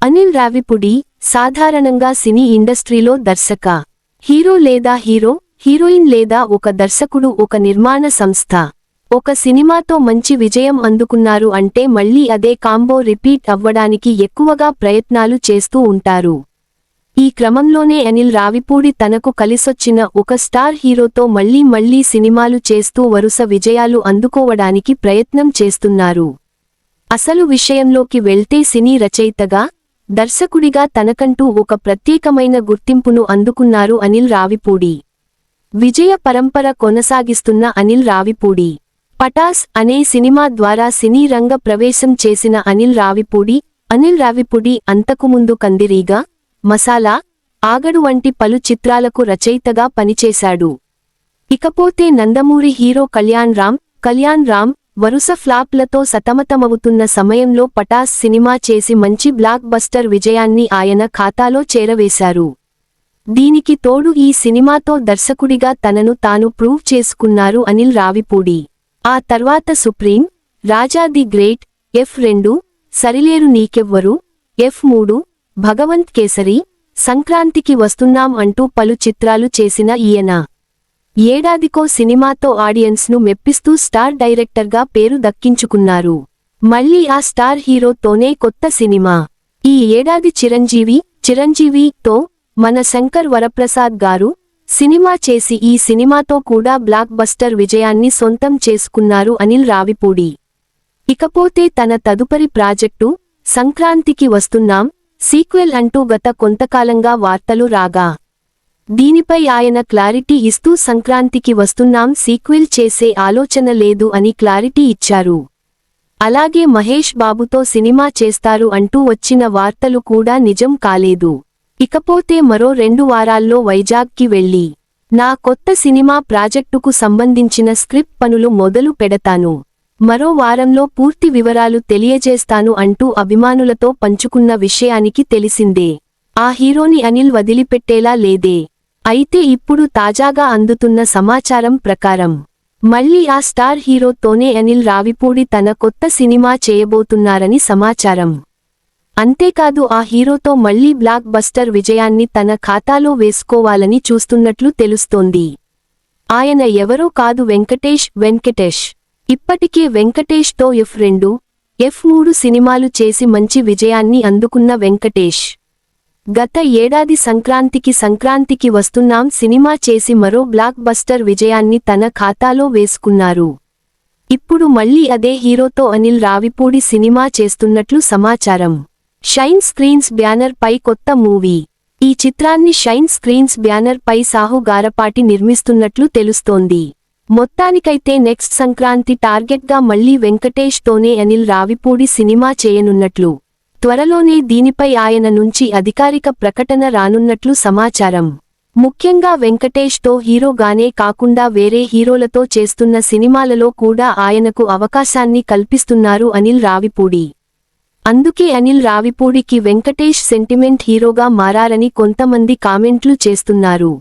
అనిల్ రావిపూడి సాధారణంగా సినీ ఇండస్ట్రీలో దర్శక హీరో లేదా హీరోయిన్ లేదా ఒక దర్శకుడు ఒక నిర్మాణ సంస్థ ఒక సినిమాతో మంచి విజయం అందుకున్నారు అంటే మళ్ళీ అదే కాంబో రిపీట్ అవ్వడానికి ఎక్కువగా ప్రయత్నాలు చేస్తూ ఉంటారు. ఈ క్రమంలోనే అనిల్ రావిపూడి తనకు కలిసొచ్చిన ఒక స్టార్ హీరోతో మళ్లీ సినిమాలు చేస్తూ వరుస విజయాలు అందుకోవడానికి ప్రయత్నం చేస్తున్నారు. అసలు విషయంలోకి వెళ్తే సినీ రచయితగా, దర్శకుడిగా తనకంటూ ఒక ప్రత్యేకమైన గుర్తింపును అందుకున్నారు అనిల్ రావిపూడి. విజయ పరంపర కొనసాగిస్తున్న అనిల్ రావిపూడి పటాస్ అనే సినిమా ద్వారా సినీ రంగ ప్రవేశం చేసిన అనిల్ రావిపూడి అంతకుముందు కందిరీగా, మసాలా, ఆగడు వంటి పలు చిత్రాలకు రచయితగా పనిచేశాడు. ఇకపోతే నందమూరి హీరో కళ్యాణ్ రామ్ వరుస ఫ్లాప్లతో సతమతమవుతున్న సమయంలో పటాస్ సినిమా చేసి మంచి బ్లాక్ బస్టర్ విజయాన్ని ఆయన ఖాతాలో చేరవేశారు. దీనికి తోడు ఈ సినిమాతో దర్శకుడిగా తనను తాను ప్రూవ్ చేసుకున్నారు అనిల్ రావిపూడి. ఆ తర్వాత Supreme, Raja the great, F2, Sarileru Neekevvaru, F3, Bhagavanth Kesari, Sankranthiki Vasthunnam అంటూ పలు చిత్రాలు చేసిన ఈయన ఏడాదికో సినిమాతో ఆడియన్స్ను మెప్పిస్తూ స్టార్ డైరెక్టర్గా పేరు దక్కించుకున్నారు. మళ్లీ ఆ స్టార్ హీరోతోనే కొత్త సినిమా. ఈ ఏడాది చిరంజీవితో మన శంకర్ వరప్రసాద్ గారు సినిమా చేసి ఈ సినిమాతో కూడా బ్లాక్ బస్టర్ విజయాన్ని సొంతం చేసుకున్నారు అనిల్ రావిపూడి. ఇకపోతే తన తదుపరి ప్రాజెక్టు సంక్రాంతికి వస్తున్నాం సీక్వెల్ అంటూ గత కొంతకాలంగా వార్తలు రాగా, దీనిపై ఆయన క్లారిటీ ఇస్తూ సంక్రాంతికి వస్తున్నాం సీక్వెల్ చేసే ఆలోచన లేదు అని క్లారిటీ ఇచ్చారు. అలాగే మహేష్ బాబుతో సినిమా చేస్తారు అంటూ వచ్చిన వార్తలు కూడా నిజం కాలేదు. ఇకపోతే మరో 2 వారాల్లో వైజాగ్కి వెళ్లి నా కొత్త సినిమా ప్రాజెక్టుకు సంబంధించిన స్క్రిప్ట్ పనులు మొదలు పెడతాను, మరో వారంలో పూర్తి వివరాలు తెలియజేస్తాను అంటూ అభిమానులతో పంచుకున్న విషయానికి తెలిసిందే. ఆ హీరోని అనిల్ వదిలిపెట్టేలా లేదే. అయితే ఇప్పుడు తాజాగా అందుతున్న సమాచారం ప్రకారం మళ్లీ ఆ స్టార్ హీరోతోనే అనిల్ రావిపూడి తన కొత్త సినిమా చేయబోతున్నారని సమాచారం. అంతేకాదు ఆ హీరోతో మళ్లీ బ్లాక్ బస్టర్ విజయాన్ని తన ఖాతాలో వేసుకోవాలని చూస్తున్నట్లు తెలుస్తోంది. ఆయన ఎవరో కాదు వెంకటేష్. ఇప్పటికే వెంకటేష్తో F2, F3 సినిమాలు చేసి మంచి విజయాన్ని అందుకున్న వెంకటేష్ గత ఏడాది సంక్రాంతికి వస్తున్నాం సినిమా చేసి మరో బ్లాక్ బస్టర్ విజయాన్ని తన ఖాతాలో వేసుకున్నారు. ఇప్పుడు మళ్లీ అదే హీరోతో అనిల్ రావిపూడి సినిమా చేస్తున్నట్లు సమాచారం. షైన్ స్క్రీన్స్ బ్యానర్ పై కొత్త మూవీ. ఈ చిత్రాన్ని షైన్ స్క్రీన్స్ బ్యానర్ పై సాహు గారపాటి నిర్మిస్తున్నట్లు తెలుస్తోంది. మొత్తానికైతే నెక్స్ట్ సంక్రాంతి టార్గెట్గా మళ్లీ వెంకటేష్తోనే అనిల్ రావిపూడి సినిమా చేయనున్నట్లు, త్వరలోనే దీనిపై ఆయన నుంచి అధికారిక ప్రకటన రానున్నట్లు సమాచారం. ముఖ్యంగా వెంకటేష్తో హీరోగానే కాకుండా వేరే హీరోలతో చేస్తున్న సినిమాలలో కూడా ఆయనకు అవకాశాన్ని కల్పిస్తున్నారు అనిల్ రావిపూడి. అందుకే అనిల్ రావిపూడికి వెంకటేష్ సెంటిమెంట్ హీరోగా మారారని కొంతమంది కామెంట్లు చేస్తున్నారు.